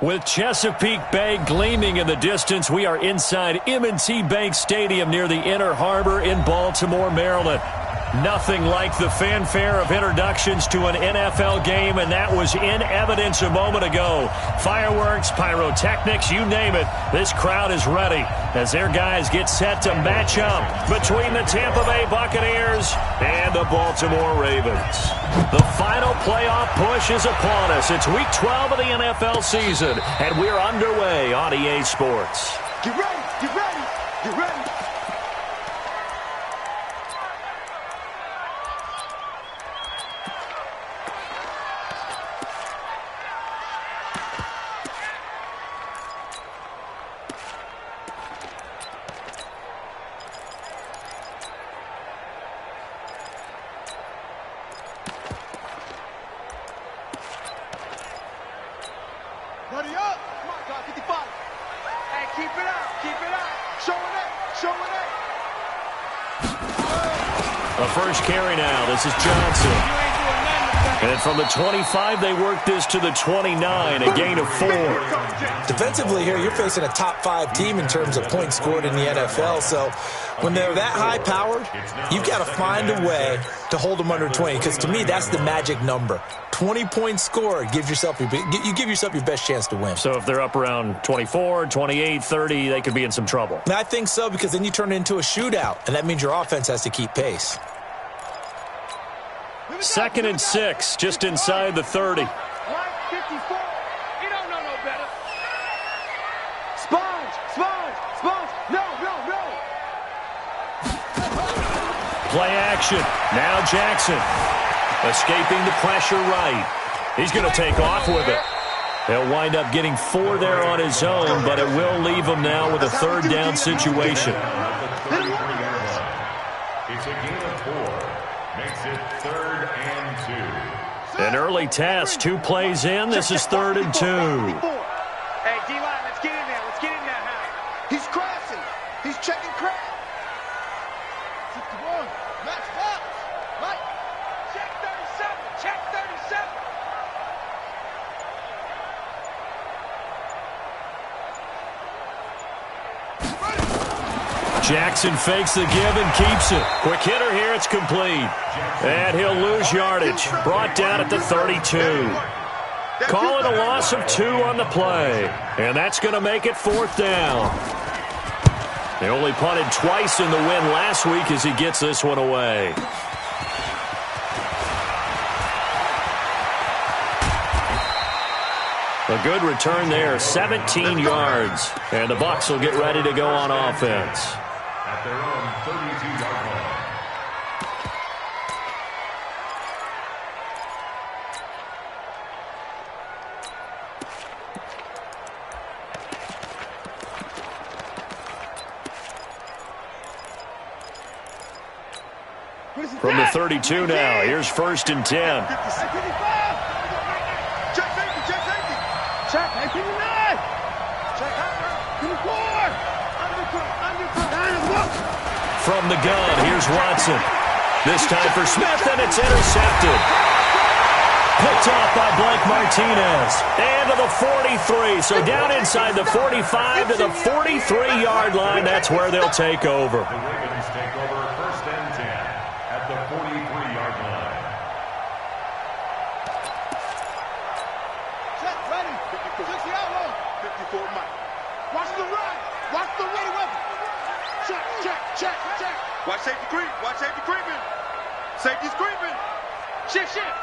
With Chesapeake Bay gleaming in the distance, we are inside M&T Bank Stadium near the Inner Harbor in Baltimore, Maryland. Nothing like the fanfare of introductions to an NFL game, and that was in evidence a moment ago. Fireworks, pyrotechnics, you name it. This crowd is ready as their guys get set to match up between the Tampa Bay Buccaneers and the Baltimore Ravens. The final playoff push is upon us. It's Week 12 of the NFL season, and we're underway on EA Sports. Get ready, get ready, get ready. Buddy up! Come on, God, 55. Hey, keep it up, keep it up. Showing it, showing it. The first carry now. This is Johnson. And from the 25, they work this to the 29, a gain of 4. Defensively here, you're facing a top 5 team in terms of points scored in the NFL. So when they're that high-powered, you've got to find a way to hold them under 20. Because to me, that's the magic number. 20 points scored gives yourself you give yourself your best chance to win. So if they're up around 24, 28, 30, they could be in some trouble. And I think so, because then you turn it into a shootout, and that means your offense has to keep pace. 2nd and 6, just inside the 30. 54. You don't know no better. Sponge, sponge, sponge. No, no, no. Play action. Now Jackson. Escaping the pressure right. He's going to take off with it. He'll wind up getting 4 there on his own, but it will leave him now with a 3rd down situation. It's a gain of 4. Makes it 3rd and 2. An early test. 2 plays in. This is 3rd and 2. Hey, D-line, let's get in there. Let's get in there, Howard. He's crashing. He's checking crash. 61. Match up. Mike. Check 37. Check 37. Jackson fakes the give and keeps it. Quick hitter here. It's complete. And he'll lose yardage. Brought down at the 32. Call it a loss of 2 on the play. And that's going to make it 4th down. They only punted twice in the win last week as he gets this one away. A good return there, 17 yards. And the Bucs will get ready to go on offense. At their own 32-yard line. From the 32 now, here's 1st and 10. From the gun, here's Watson. This time for Smith, and it's intercepted. Picked off by Blake Martinez. And to the 43. So down inside the 45 to the 43-yard line. That's where they'll take over. The Ravens take over 1st and 10 at the 43-yard line. Check, ready. 60 out low. 54 Mike. Watch the run. Watch the run weapon. Check, check, check, check. Watch safety creep. Watch safety creeping. Safety's creeping. Shift, shift.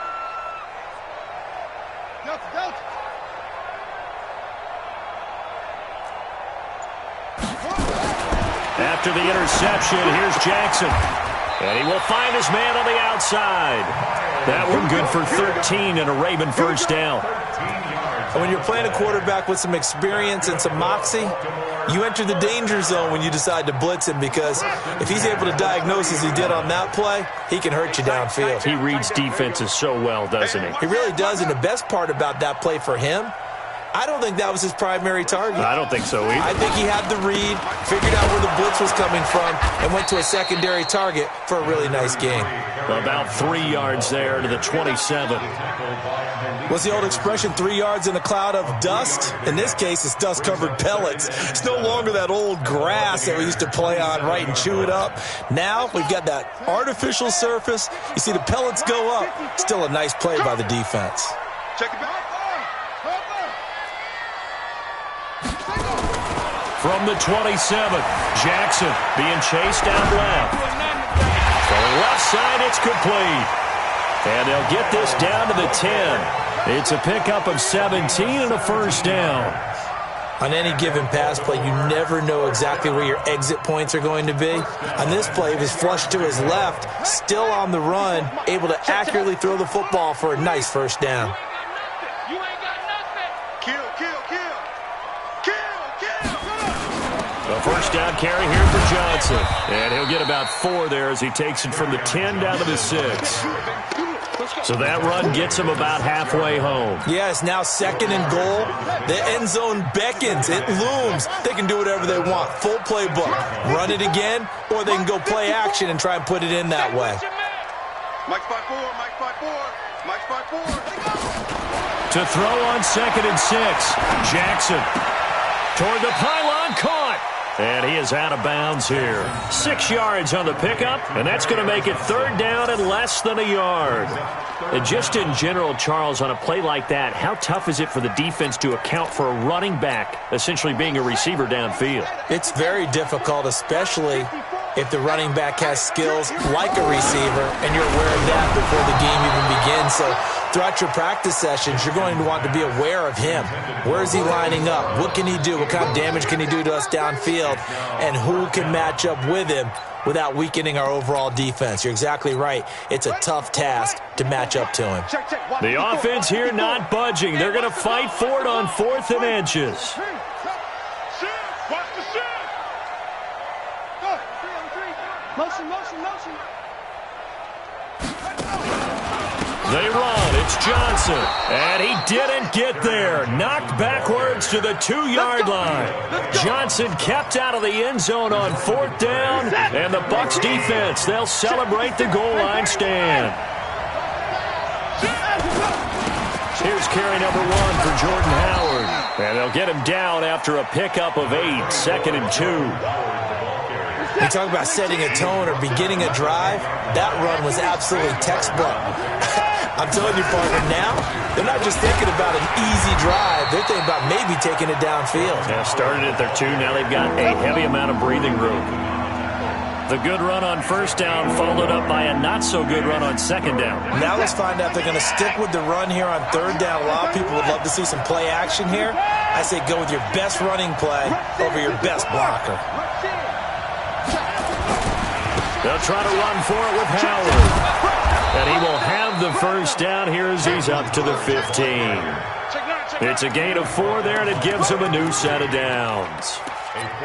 Delta, delta. After the interception, here's Jackson. And he will find his man on the outside. That one good for 13 and a Raven 1st down. And when you're playing a quarterback with some experience and some moxie, you enter the danger zone when you decide to blitz him, because if he's able to diagnose as he did on that play, he can hurt you downfield. He reads defenses so well, doesn't he? He really does, and the best part about that play for him I don't think that was his primary target. I don't think so either. I think he had the read, figured out where the blitz was coming from, and went to a secondary target for a really nice gain. About 3 yards there to the 27. What's the old expression, 3 yards in a cloud of dust? In this case, it's dust-covered pellets. It's no longer that old grass that we used to play on, right, and chew it up. Now we've got that artificial surface. You see the pellets go up. Still a nice play by the defense. Check it back. From the 27, Jackson being chased out left. For the left side, it's complete. And they'll get this down to the 10. It's a pickup of 17 and a first down. On any given pass play, you never know exactly where your exit points are going to be. On this play, he was flushed to his left, still on the run, able to accurately throw the football for a nice first down. A first down carry here for Johnson. And he'll get about 4 there as he takes it from the 10 down to the 6. So that run gets him about halfway home. Yeah, it's now 2nd and goal. The end zone beckons. It looms. They can do whatever they want. Full playbook. Run it again, or they can go play action and try and put it in that way. Mike's by 4, Mike's by 4, Mike's by 4. To throw on 2nd and 6. Jackson toward the pylon, caught. And he is out of bounds here. 6 yards on the pickup, and that's going to make it 3rd down and less than a yard. And just in general, Charles, on a play like that, how tough is it for the defense to account for a running back essentially being a receiver downfield? It's very difficult, especially if the running back has skills like a receiver, and you're aware of that before the game even begins. So throughout your practice sessions, you're going to want to be aware of him. Where is he lining up? What can he do? What kind of damage can he do to us downfield? And who can match up with him without weakening our overall defense? You're exactly right. It's a tough task to match up to him. The offense here not budging. They're going to fight for it on 4th and inches. They run. It's Johnson. And he didn't get there. Knocked backwards to the 2-yard line. Johnson kept out of the end zone on 4th down. And the Bucs defense, they'll celebrate the goal line stand. Here's carry number 1 for Jordan Howard. And they'll get him down after a pickup of 8. 2nd and 2. We talk about setting a tone or beginning a drive. That run was absolutely textbook. I'm telling you, partner, now they're not just thinking about an easy drive. They're thinking about maybe taking it downfield. Yeah, started at their 2. Now they've got a heavy amount of breathing room. The good run on 1st down followed up by a not-so-good run on 2nd down. Now let's find out if they're going to stick with the run here on 3rd down. A lot of people would love to see some play action here. I say go with your best running play over your best blocker. They'll try to run for it with Howard. And he will have the first down here as he's up to the 15. It's a gain of 4 there, and it gives him a new set of downs.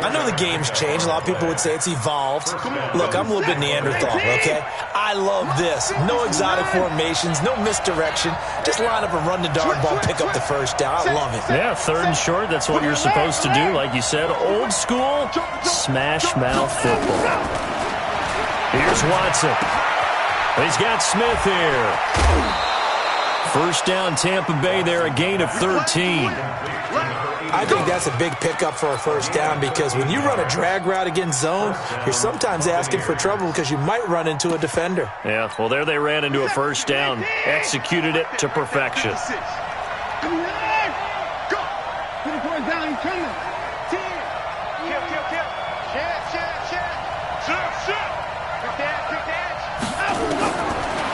I know the game's changed. A lot of people would say it's evolved. Look, I'm a little bit Neanderthal, okay? I love this. No exotic formations, no misdirection. Just line up and run the darn ball, pick up the first down. I love it. Yeah, 3rd and short, that's what you're supposed to do. Like you said, old school, smash mouth football. Here's Watson. He's got Smith here. First down, Tampa Bay there, a gain of 13. I think that's a big pickup for a first down because when you run a drag route against zone, you're sometimes asking for trouble because you might run into a defender. Yeah, well, there they ran into a first down. Executed it to perfection.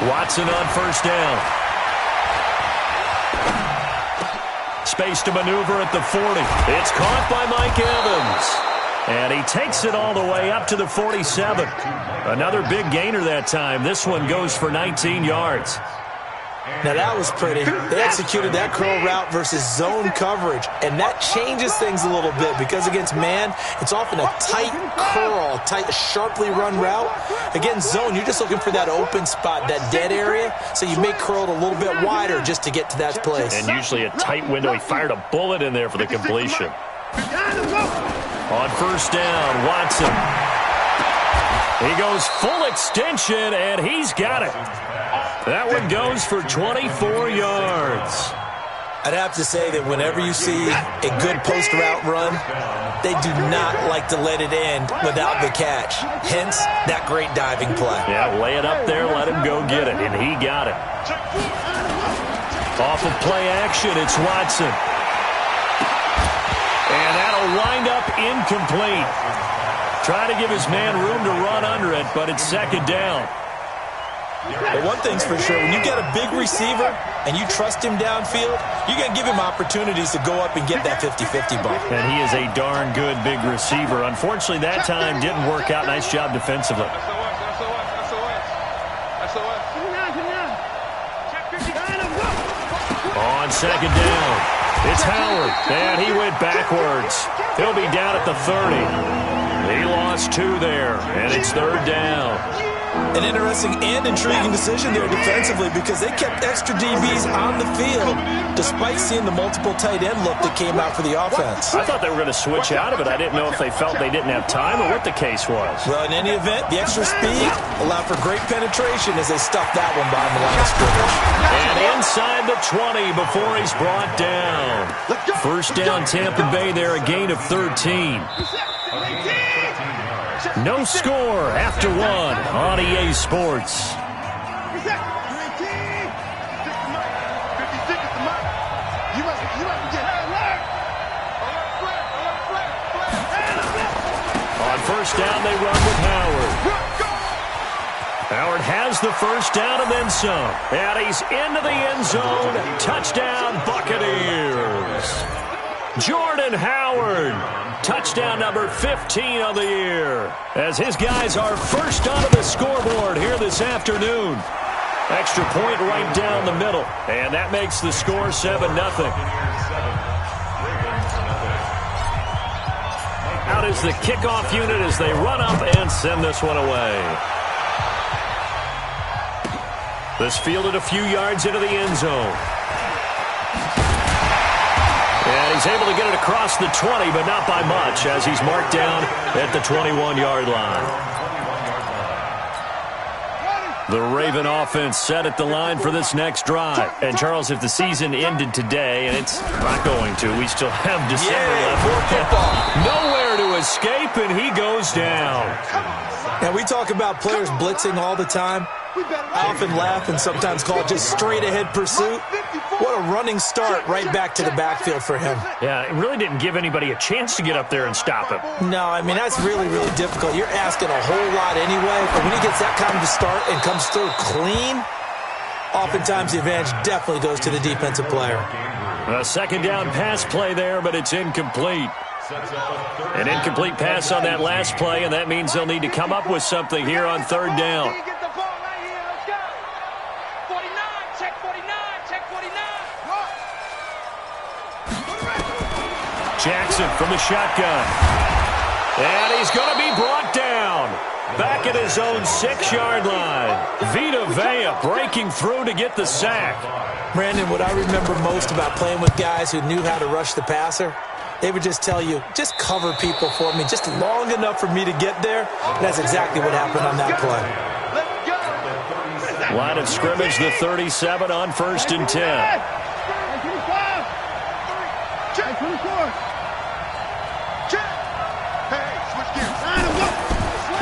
Watson on first down. Space to maneuver at the 40. It's caught by Mike Evans. And he takes it all the way up to the 47. Another big gainer that time. This one goes for 19 yards. Now that was pretty. They executed that curl route versus zone coverage, and that changes things a little bit because against man, it's often a tight curl, tight, sharply run route. Against zone, you're just looking for that open spot, that dead area, so you make curl a little bit wider just to get to that place. And usually a tight window. He fired a bullet in there for the completion. On first down, Watson. He goes full extension, and he's got it. That one goes for 24 yards. I'd have to say that whenever you see a good post route run, they do not like to let it end without the catch. Hence, that great diving play. Yeah, lay it up there, let him go get it, and he got it. Off of play action, it's Watson. And that'll wind up incomplete. Trying to give his man room to run under it, but it's second down. But one thing's for sure, when you get a big receiver and you trust him downfield, you're going to give him opportunities to go up and get that 50-50 ball. And he is a darn good big receiver. Unfortunately, that time didn't work out. Nice job defensively. On second down, it's Howard. And he went backwards. He'll be down at the 30. He lost 2 there, and it's third down. An interesting and intriguing decision there defensively because they kept extra DBs on the field despite seeing the multiple tight end look that came out for the offense. I thought they were going to switch out of it. I didn't know if they felt they didn't have time or what the case was. Well, in any event, the extra speed allowed for great penetration as they stuffed that one behind the line of scrimmage. And inside the 20 before he's brought down. First down, Tampa Bay there, a gain of 13. No score after 1 on EA Sports. On first down, they run with Howard. Howard has the first down and then some. And he's into the end zone. Touchdown, Buccaneers. Jordan Howard. Touchdown number 15 on the year. As his guys are first onto the scoreboard here this afternoon. Extra point right down the middle. And that makes the score 7-0. Out is the kickoff unit as they run up and send this one away. This fielded a few yards into the end zone. And he's able to get it across the 20, but not by much, as he's marked down at the 21-yard line. The Raven offense set at the line for this next drive. And, Charles, if the season ended today, and it's not going to, we still have December left. Nowhere to escape, and he goes down. Now, we talk about players blitzing all the time. I often laugh and sometimes call it just straight-ahead pursuit. What a running start right back to the backfield for him. Yeah, it really didn't give anybody a chance to get up there and stop him. No, I mean, that's really, really difficult. You're asking a whole lot anyway, but when he gets that kind of a start and comes through clean, oftentimes the advantage definitely goes to the defensive player. A second down pass play there, but it's incomplete. An incomplete pass on that last play, and that means they'll need to come up with something here on third down. Jackson from the shotgun. And he's going to be brought down. Back at his own 6-yard line. Vita Vea breaking through to get the sack. Brandon, what I remember most about playing with guys who knew how to rush the passer, they would just tell you, just cover people for me, just long enough for me to get there. And that's exactly what happened on that play. Line of scrimmage, the 37 on first and 10.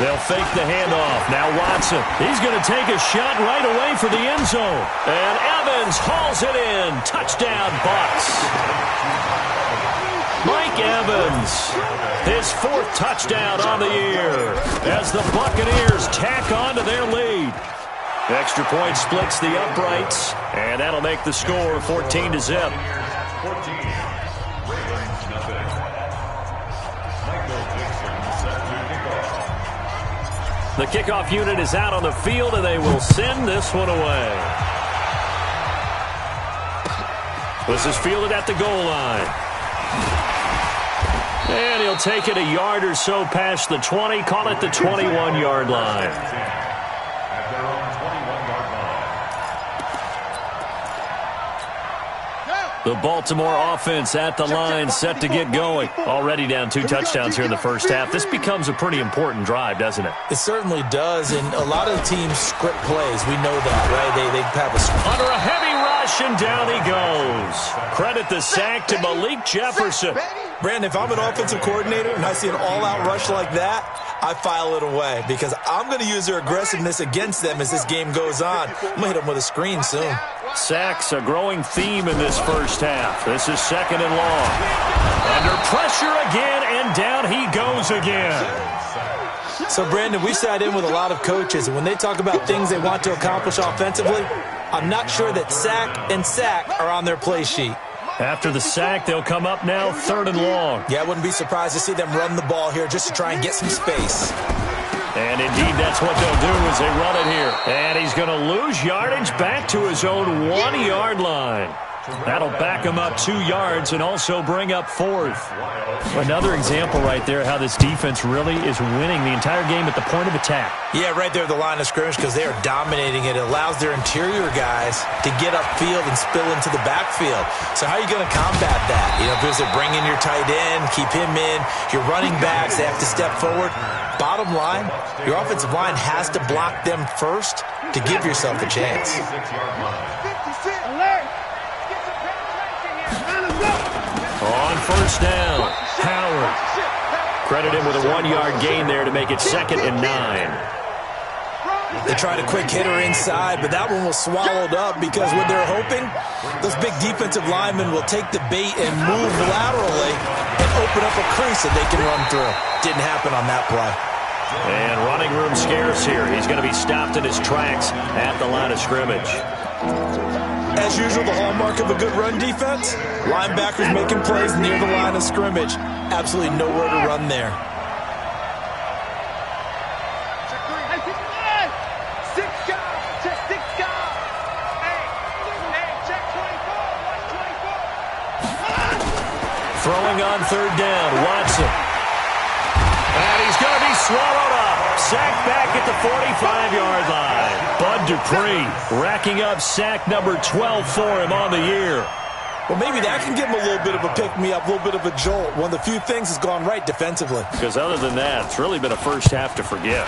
They'll fake the handoff. Now Watson. He's going to take a shot right away for the end zone. And Evans hauls it in. Touchdown, Bucs. Mike Evans. His 4th touchdown on the year. As the Buccaneers tack on to their lead. Extra point splits the uprights. And that'll make the score 14-0. The kickoff unit is out on the field, and they will send this one away. This is fielded at the goal line. And he'll take it a yard or so past the 20, call it the 21-yard line. The Baltimore offense at the line, set to get going. Already down 2 touchdowns here in the first half. This becomes a pretty important drive, doesn't it? It certainly does, and a lot of teams script plays. We know that, right? They have a... Under a heavy rush, and down he goes. Credit the sack to Malik Jefferson. Brandon, if I'm an offensive coordinator and I see an all-out rush like that, I file it away because I'm going to use their aggressiveness against them as this game goes on. I'm going to hit them with a screen soon. Sacks, a growing theme in this first half. This is 2nd and long. Under pressure again, and down he goes again. So, Brandon, we sat in with a lot of coaches, and when they talk about things they want to accomplish offensively, I'm not sure that sack and sack are on their play sheet. After the sack, they'll come up now 3rd and long. Yeah, I wouldn't be surprised to see them run the ball here just to try and get some space. And indeed, that's what they'll do as they run it here. And he's going to lose yardage back to his own 1-yard line. That'll back him up 2 yards and also bring up 4th. Another example right there how this defense really is winning the entire game at the point of attack. Yeah, right there at the line of scrimmage because they are dominating it. It allows their interior guys to get upfield and spill into the backfield. So how are you going to combat that? You know, because they bring in your tight end, keep him in. Your running backs, they have to step forward. Bottom line, your offensive line has to block them first to give yourself a chance. On first down, Howard. Credit him with a 1-yard gain there to make it 2nd and 9. They tried a quick hitter inside, but that one was swallowed up because what they're hoping, those big defensive linemen will take the bait and move laterally and open up a crease that they can run through. Didn't happen on that play. And running room scarce here. He's going to be stopped in his tracks at the line of scrimmage. As usual, the hallmark of a good run defense, linebackers making plays near the line of scrimmage. Absolutely nowhere to run there. Throwing on 3rd down, Watson. And he's going to be swallowed up. Sacked back at the 45-yard line. Bud Dupree racking up sack number 12 for him on the year. Well, maybe that can give him a little bit of a pick-me-up, a little bit of a jolt. One of the few things has gone right defensively. Because other than that, it's really been a first half to forget.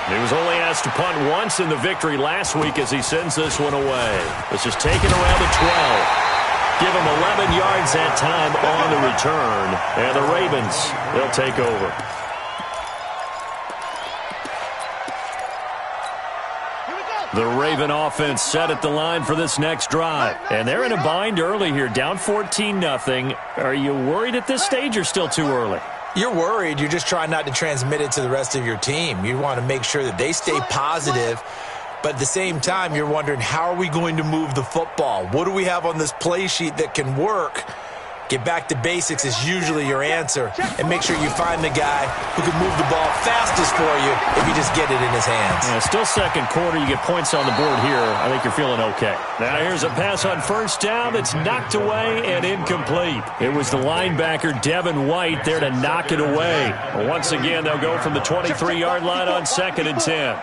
He was only asked to punt once in the victory last week as he sends this one away. This is taken around the 12. Give him 11 yards that time on the return. And the Ravens, they'll take over. The Raven offense set at the line for this next drive. And they're in a bind early here, down 14-0. Are you worried at this stage or still too early? You're worried. You're just trying not to transmit it to the rest of your team. You want to make sure that they stay positive. But at the same time, you're wondering, how are we going to move the football? What do we have on this play sheet that can work? Get back to basics is usually your answer. And make sure you find the guy who can move the ball fastest for you if you just get it in his hands. Yeah, still 2nd quarter. You get points on the board here. I think you're feeling okay. Now here's a pass on 1st down that's knocked away and incomplete. It was the linebacker, Devin White, there to knock it away. Once again, they'll go from the 23-yard line on 2nd and 10.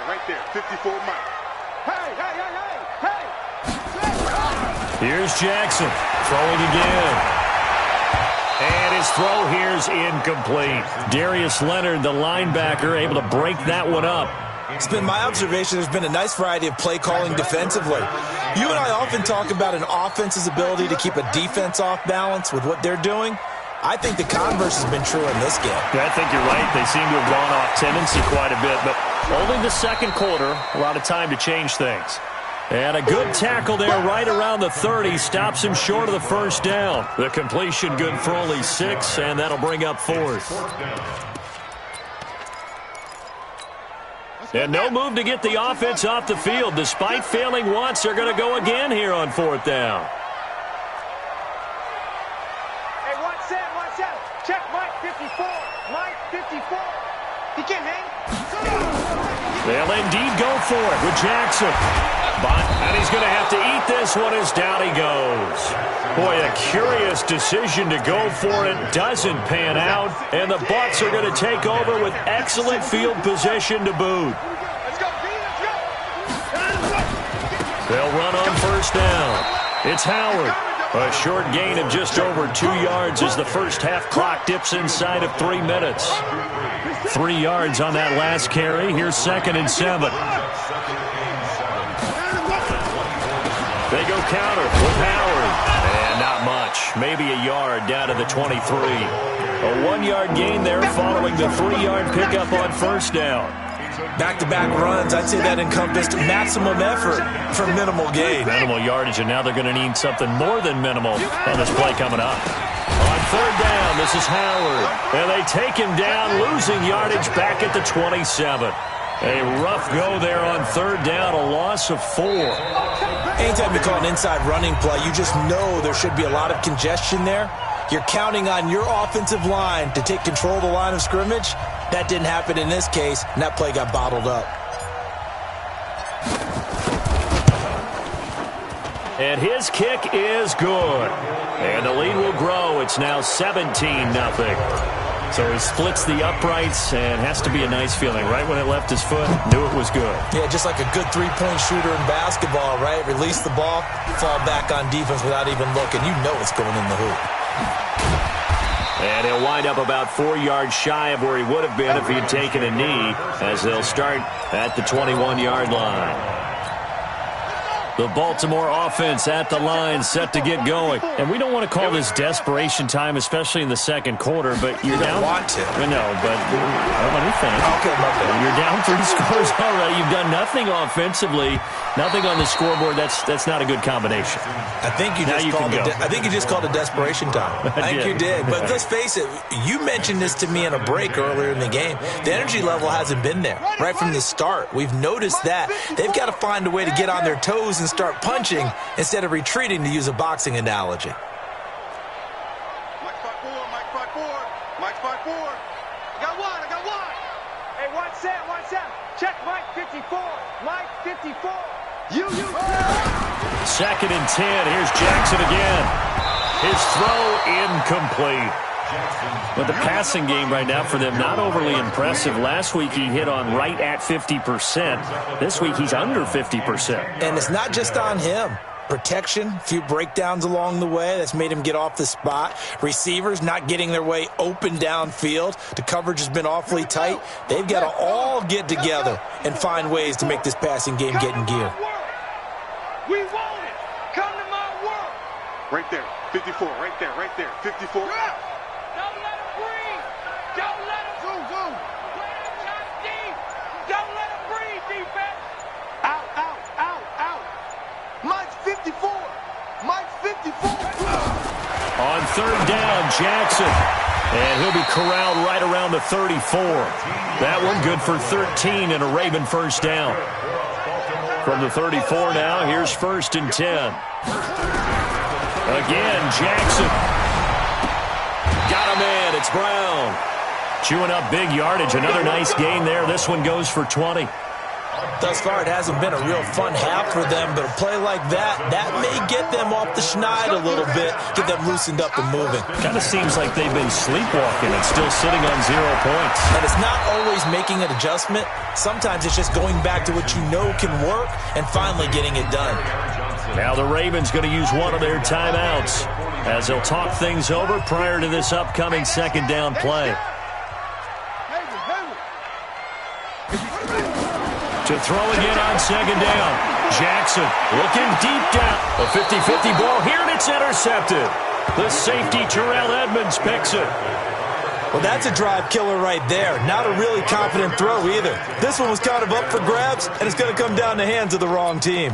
Right there. 54 Mike. Hey. Here's Jackson throwing again. And his throw here's incomplete. Darius Leonard, the linebacker, able to break that one up. It's been my observation there's been a nice variety of play calling defensively. You and I often talk about an offense's ability to keep a defense off balance with what they're doing. I think the converse has been true in this game. Yeah, I think you're right. They seem to have gone off tendency quite a bit, but only the 2nd quarter, a lot of time to change things. And a good tackle there right around the 30 stops him short of the 1st down. The completion good for only 6, and that'll bring up 4th. And no move to get the offense off the field. Despite failing once, they're going to go again here on 4th down. Hey, watch out. Check Mike 54. Mike 54. He can't hang. They'll indeed go for it with Jackson. And he's going to have to eat this one as down he goes. Boy, a curious decision to go for it. Doesn't pan out. And the Bucs are going to take over with excellent field position to boot. Let's go, B, let's go. They'll run on first down. It's Howard. A short gain of just over 2 yards as the first half clock dips inside of 3 minutes. 3 yards on that last carry. Here's 2nd and 7. They go counter with Howard. And not much. Maybe a yard down to the 23. A 1-yard gain there following the 3-yard pickup on first down. Back-to-back runs, I'd say that encompassed maximum effort for minimal gain. Minimal yardage, and now they're going to need something more than minimal on this play coming up. On third down, this is Howard. And they take him down, losing yardage back at the 27. A rough go there on third down, a loss of 4. Anytime you call an inside running play, you just know there should be a lot of congestion there. You're counting on your offensive line to take control of the line of scrimmage. That didn't happen in this case, and that play got bottled up. And his kick is good. And the lead will grow. It's now 17-0. So he splits the uprights and has to be a nice feeling. Right when it left his foot, knew it was good. Yeah, just like a good three-point shooter in basketball, right? Release the ball, fall back on defense without even looking. You know it's going in the hoop. And he'll wind up about 4 yards shy of where he would have been if he had taken a knee, as they'll start at the 21-yard line. The Baltimore offense at the line, set to get going. And we don't want to call this desperation time, especially in the second quarter, but you're down. Want to. No, but let me finish. Okay, my bad. You're down 3 scores already. You've done nothing offensively, nothing on the scoreboard. That's not a good combination. I think you just called it desperation time. I think you did. But let's face it, you mentioned this to me in a break earlier in the game. The energy level hasn't been there right from the start. We've noticed that. They've got to find a way to get on their toes and start punching instead of retreating, to use a boxing analogy. Mike spot 4, Mike spot 4, Mike spot 4. I got one. Hey, watch that. Check Mike 54, Mike 54. You. 2nd and 10. Here's Jackson again. His throw incomplete. But the passing game right now for them, not overly impressive. Last week he hit on right at 50%. This week he's under 50%. And it's not just on him. Protection, a few breakdowns along the way that's made him get off the spot. Receivers not getting their way open downfield. The coverage has been awfully tight. They've got to all get together and find ways to make this passing game get in gear. We want it. Come to my work. Right there. 54. Right there. 54. Yeah. Don't let him breathe. Don't let him zoom. Play that shot deep. Don't let him breathe, defense. Out. Mike's 54. Mike's 54. On third down, Jackson. And he'll be corralled right around the 34. That one good for 13 and a Raven first down. From the 34 now, here's 1st and 10. Again, Jackson. Got a man. It's Brown. Chewing up big yardage. Another nice gain there. This one goes for 20. Thus far, it hasn't been a real fun half for them, but a play like that may get them off the schneid a little bit, get them loosened up and moving. Kind of seems like they've been sleepwalking and still sitting on 0 points. And it's not always making an adjustment. Sometimes it's just going back to what you know can work and finally getting it done. Now the Ravens going to use one of their timeouts as they'll talk things over prior to this upcoming 2nd down play. To throw again on 2nd down. Jackson looking deep down. A 50-50 ball here, and it's intercepted. The safety, Terrell Edmonds, picks it. Well, that's a drive killer right there. Not a really confident throw either. This one was kind of up for grabs, and it's going to come down the hands of the wrong team.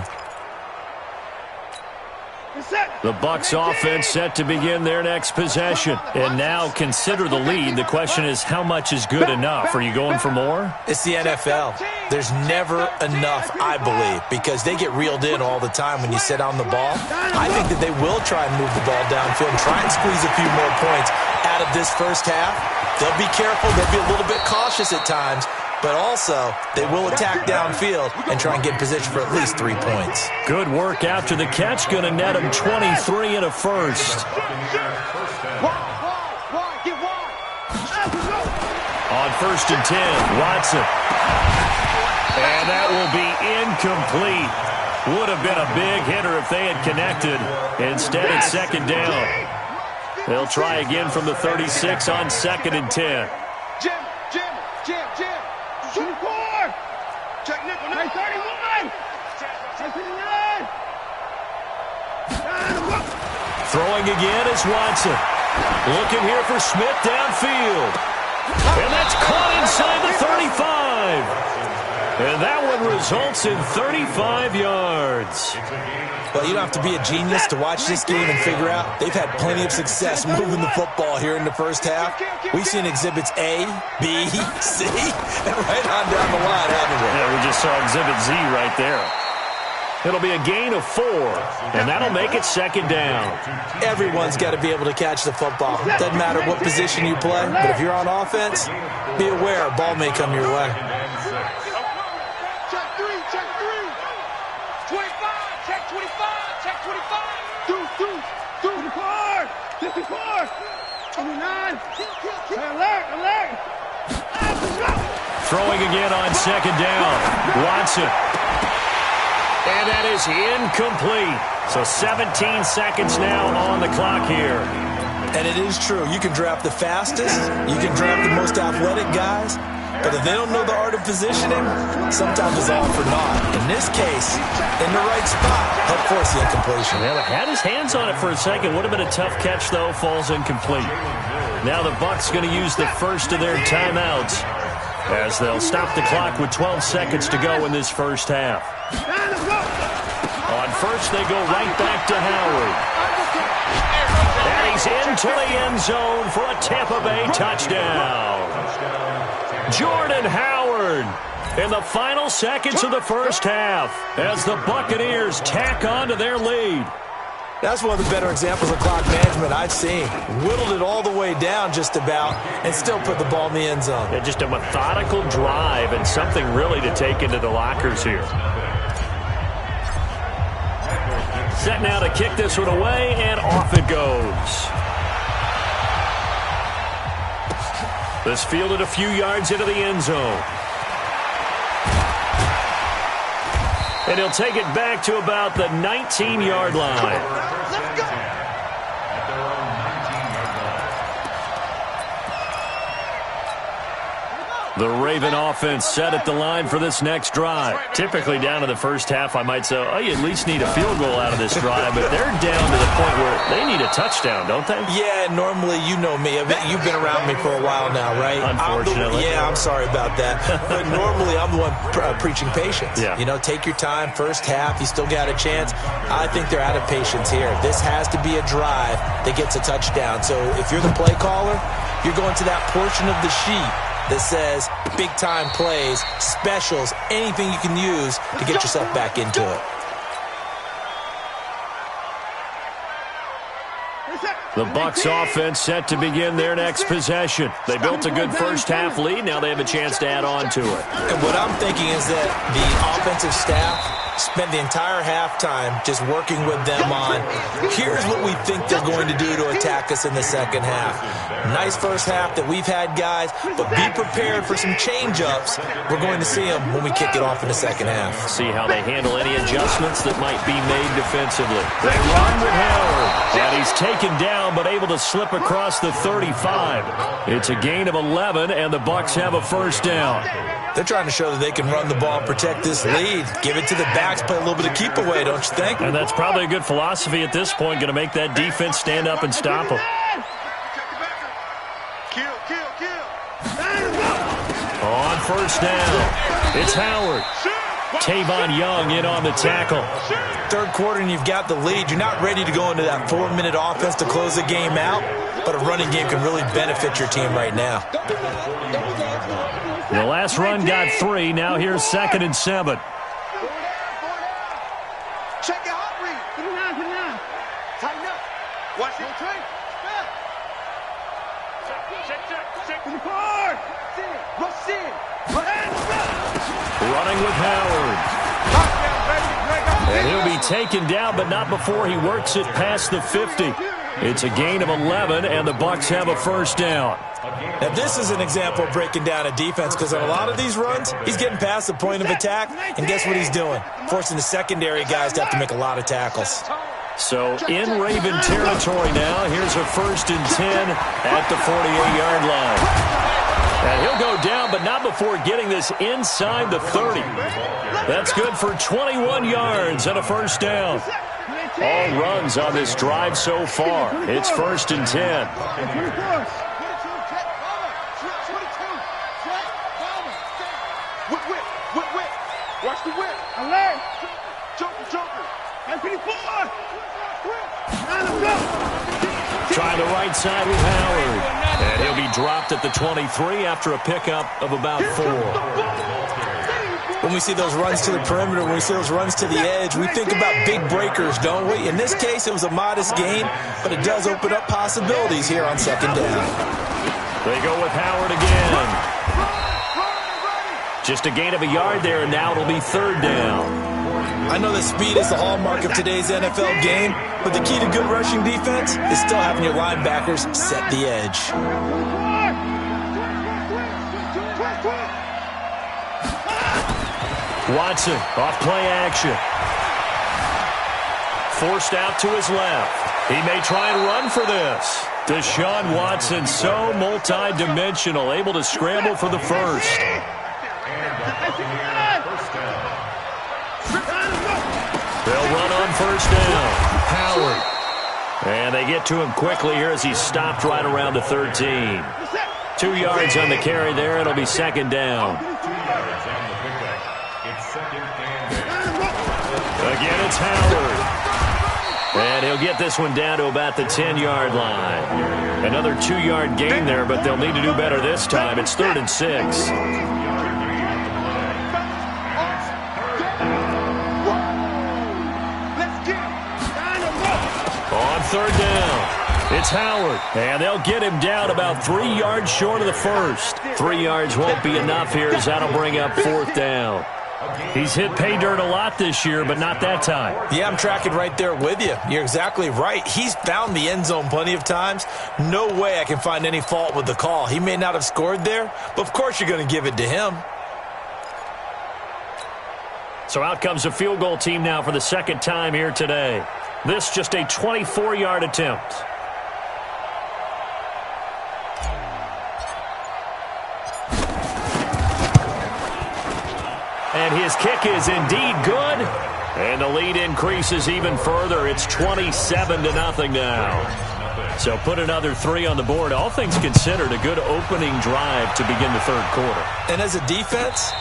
The Bucs offense set to begin their next possession. And now consider the lead. The question is, how much is good enough? Are you going for more? It's the NFL. There's never enough, I believe, because they get reeled in all the time when you sit on the ball. I think that they will try and move the ball downfield and try and squeeze a few more points. out of this first half. They'll be careful. They'll be a little bit cautious at times, but also they will attack downfield and try and get in position for at least 3 points. Good work after the catch. Going to net him 23 and a first. On 1st and 10, Watson. And that will be incomplete. Would have been a big hitter if they had connected. Instead, it's 2nd down. They'll try again from the 36 on 2nd and 10. Jim. Shoot four. Check nickel. 31. Check 59. Throwing again is Watson. Looking here for Smith downfield. And that's caught inside the 35. And that one results in 35 yards. Well, you don't have to be a genius to watch this game and figure out they've had plenty of success moving the football here in the first half. We've seen exhibits A, B, C, and right on down the line, haven't we? Yeah, we just saw exhibit Z right there. It'll be a gain of 4, and that'll make it 2nd down. Everyone's got to be able to catch the football. Doesn't matter what position you play, but if you're on offense, be aware a ball may come your way. Check 3. 25. Check 25. Check 25. Deuce. 54. 54. 29. Alert. Throwing again on 2nd down. Watson. And that is incomplete. So 17 seconds now on the clock here. And it is true. You can draft the fastest. You can draft the most athletic guys. But if they don't know the art of positioning, sometimes it's all for naught. In this case, in the right spot, help force the incompletion. Well, had his hands on it for a second. Would have been a tough catch, though. Falls incomplete. Now the Bucs going to use the first of their timeouts as they'll stop the clock with 12 seconds to go in this first half. On first, they go right back to Howard. And he's into the end zone for a Tampa Bay touchdown. Jordan Howard in the final seconds of the first half as the Buccaneers tack on to their lead. That's one of the better examples of clock management I've seen. Whittled it all the way down just about and still put the ball in the end zone. Yeah, just a methodical drive and something really to take into the lockers here. Set now to kick this one away, and off it goes. This fielded a few yards into the end zone. And he'll take it back to about the 19-yard line. Let's go. The Raven offense set at the line for this next drive. Typically down to the first half, I might say, oh, you at least need a field goal out of this drive, but they're down to the point where they need a touchdown, don't they? Yeah, normally, you know me. You've been around me for a while now, right? Unfortunately. I'm sorry about that. But normally, I'm the one preaching patience. Yeah. You know, take your time, first half, you still got a chance. I think they're out of patience here. This has to be a drive that gets a touchdown. So if you're the play caller, you're going to that portion of the sheet that says big-time plays, specials, anything you can use to get yourself back into it. The Bucs offense set to begin their next possession. They built a good first-half lead. Now they have a chance to add on to it. And what I'm thinking is that the offensive staff spent the entire halftime just working with them on, here's what we think they're going to do to attack us in the second half. Nice first half that we've had, guys, but be prepared for some change-ups. We're going to see them when we kick it off in the second half. See how they handle any adjustments that might be made defensively. They run with Howard, and he's taken down but able to slip across the 35. It's a gain of 11, and the Bucs have a first down. They're trying to show that they can run the ball and protect this lead. Give it to the backs, play a little bit of keep away, don't you think? And that's probably a good philosophy at this point, going to make that defense stand up and stop them. Kill. On first down, it's Howard. Tavon Young in on the tackle. Third quarter and you've got the lead. You're not ready to go into that 4-minute offense to close the game out, but a running game can really benefit your team right now. The last run got 3. Now here's 2nd and 7. Check your hot read. Tighten up. Watch your train. Running with Howard. And he'll be taken down, but not before he works it past the 50. It's a gain of 11, and the Bucs have a first down. Now, this is an example of breaking down a defense, because on a lot of these runs, he's getting past the point of attack, and guess what he's doing? Forcing the secondary guys to have to make a lot of tackles. So, in Raven territory now, here's a 1st and 10 at the 48-yard line. And he'll go down, but not before getting this inside the 30. That's good for 21 yards and a first down. All runs on this drive so far. It's 1st and 10. Watch the whip. Joker. Trying the right side with Howard. And he'll be dropped at the 23 after a pickup of about 4. When we see those runs to the perimeter, when we see those runs to the edge, we think about big breakers, don't we? In this case, it was a modest gain, but it does open up possibilities here on 2nd down. They go with Howard again. Just a gain of a yard there, and now it'll be 3rd down. I know that speed is the hallmark of today's NFL game, but the key to good rushing defense is still having your linebackers set the edge. Watson off play action. Forced out to his left. He may try and run for this. Deshaun Watson, so multi-dimensional, able to scramble for the first. They'll run on 1st down. Howard. And they get to him quickly here as he's stopped right around the 13. 2 yards on the carry there. It'll be 2nd down. Again, it's Howard. And he'll get this one down to about the 10-yard line. Another 2-yard gain there, but they'll need to do better this time. It's 3rd and 6. On 3rd down, it's Howard, and they'll get him down about 3 yards short of the first. 3 yards won't be enough here as that'll bring up 4th down. He's hit pay dirt a lot this year, but not that time. Yeah, I'm tracking right there with you. You're exactly right. He's found the end zone plenty of times. No way I can find any fault with the call. He may not have scored there, but of course you're going to give it to him. So out comes a field goal team now for the 2nd time here today. This just a 24-yard attempt. And his kick is indeed good. And the lead increases even further. It's 27-0 now. So put another 3 on the board. All things considered, a good opening drive to begin the 3rd quarter. And as a defense,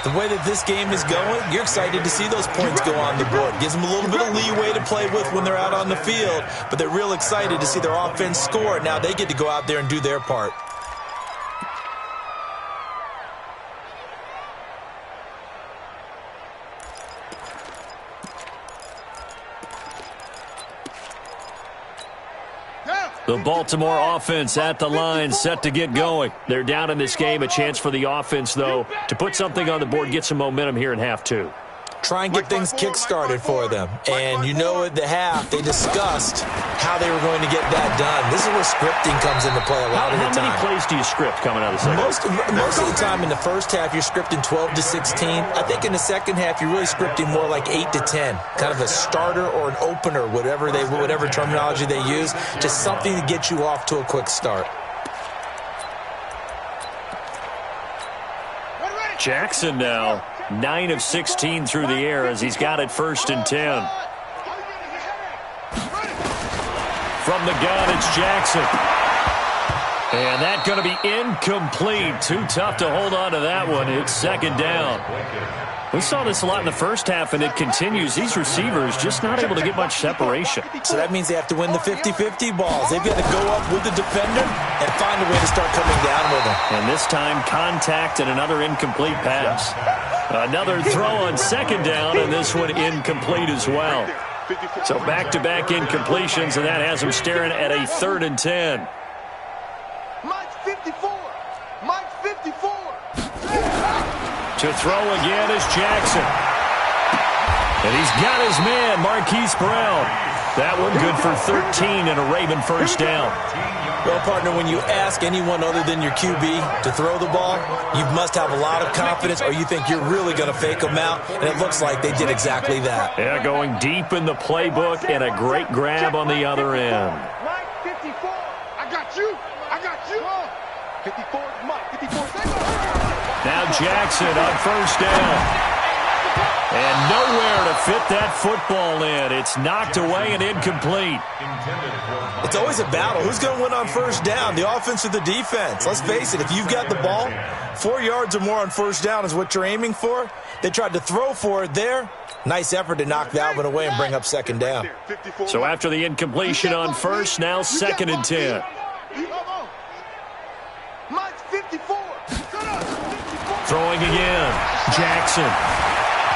the way that this game is going, you're excited to see those points go on the board. Gives them a little bit of leeway to play with when they're out on the field, but they're real excited to see their offense score. Now they get to go out there and do their part. The Baltimore offense at the line, set to get going. They're down in this game. A chance for the offense, though, to put something on the board, get some momentum here in half 2. Try and get things kick-started for them. And you know at the half, they discussed how they were going to get that done. This is where scripting comes into play a lot of the time. How many plays do you script coming out of the second? Most of the time in the first half, you're scripting 12 to 16. I think in the second half, you're really scripting more like 8 to 10. Kind of a starter or an opener, whatever terminology they use. Just something to get you off to a quick start. Jackson now, 9 of 16 through the air as he's got it 1st and 10. From the gun, it's Jackson. And that's going to be incomplete. Too tough to hold on to that one. It's 2nd down. We saw this a lot in the first half, and it continues. These receivers just not able to get much separation. So that means they have to win the 50-50 balls. They've got to go up with the defender and find a way to start coming down with them. And this time, contact and another incomplete pass. Another throw on 2nd down, and this one incomplete as well. So back-to-back incompletions, and that has them staring at a 3rd and 10. Mike's 54. Mike's 54. To throw again is Jackson. And he's got his man, Marquise Brown. That one good for 13 and a Raven first down. Well, partner, when you ask anyone other than your QB to throw the ball, you must have a lot of confidence or you think you're really going to fake them out, and it looks like they did exactly that. Yeah, going deep in the playbook and a great grab on the other end. Mike, 54. I got you. I got you. 54, Mike, 54. Now Jackson on first down. And nowhere to fit that football in. It's knocked away and incomplete. It's always a battle. Who's going to win on first down, the offense or the defense? Let's face it, if you've got the ball, 4 yards or more on first down is what you're aiming for. They tried to throw for it there. Nice effort to knock that one away and bring up second down. So after the incompletion on first, now 2nd and 10. Mike's 54. Throwing again. Jackson.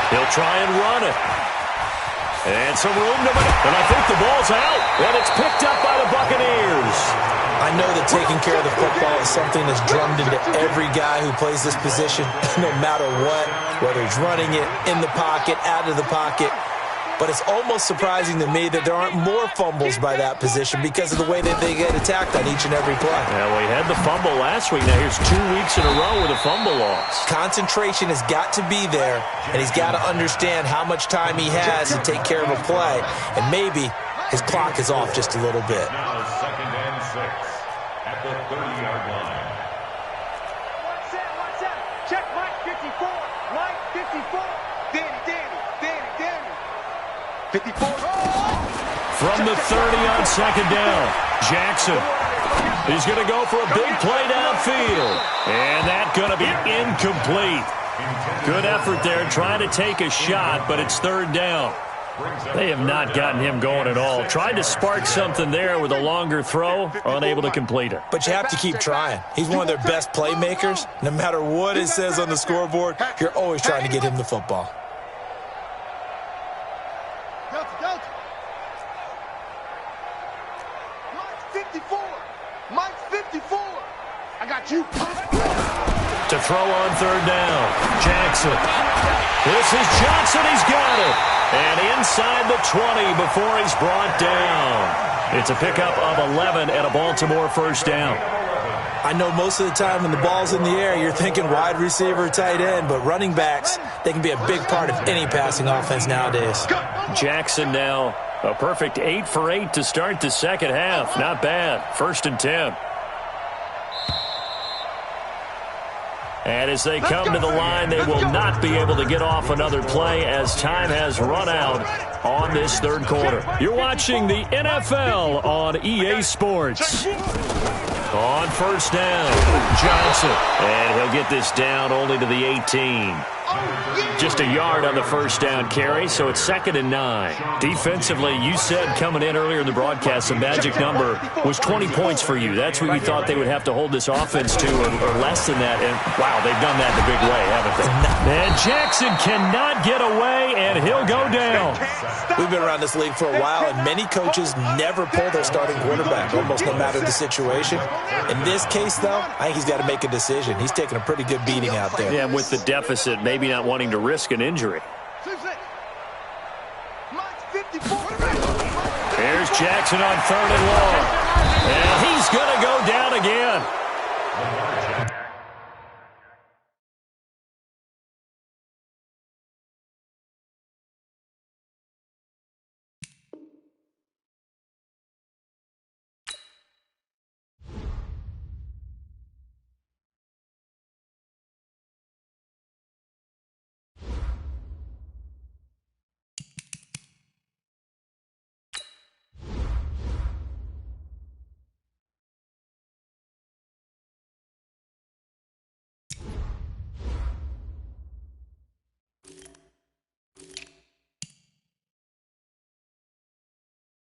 He'll try and run it. And some room to make. And I think the ball's out. And it's picked up by the Buccaneers. I know that taking care of the football is something that's drummed into every guy who plays this position, no matter what, whether he's running it, in the pocket, out of the pocket. But it's almost surprising to me that there aren't more fumbles by that position because of the way that they get attacked on each and every play. Yeah, we had the fumble last week. Now here's 2 weeks in a row with a fumble loss. Concentration has got to be there, and he's got to understand how much time he has to take care of a play. And maybe his clock is off just a little bit. Now 2nd and 6 at the 30-yard line. Watch out. Check Mike 54. Mike 54. Danny. 54. From the 30 on second down, Jackson. He's going to go for a big play downfield. And that's going to be incomplete. Good effort there trying to take a shot, but it's 3rd down. They have not gotten him going at all. Tried to spark something there with a longer throw, unable to complete it. But you have to keep trying. He's one of their best playmakers. No matter what it says on the scoreboard, you're always trying to get him the football. Mike's 54. I got you. To throw on 3rd down, Jackson. This is Johnson. He's got it. And inside the 20 before he's brought down. It's a pickup of 11 and a Baltimore first down. I know most of the time when the ball's in the air, you're thinking wide receiver, tight end, but running backs, they can be a big part of any passing offense nowadays. Jackson now a perfect 8 for 8 to start the second half. Not bad. 1st and 10. And as they come to the line, they will not be able to get off another play as time has run out on this 3rd quarter. You're watching the NFL on EA Sports. On first down, Johnson. And he'll get this down only to the 18. Just a yard on the first down carry, so it's 2nd and 9. Defensively, you said coming in earlier in the broadcast, the magic number was 20 points for you. That's what you thought they would have to hold this offense to, or less than that. And, wow, they've done that in a big way, haven't they? And Jackson cannot get away, and he'll go down. We've been around this league for a while, and many coaches never pull their starting quarterback, almost no matter the situation. In this case, though, I think he's got to make a decision. He's taking a pretty good beating out there. Yeah, with the deficit, maybe not wanting to risk an injury. Here's Jackson on 3rd and long. And he's going to go down again.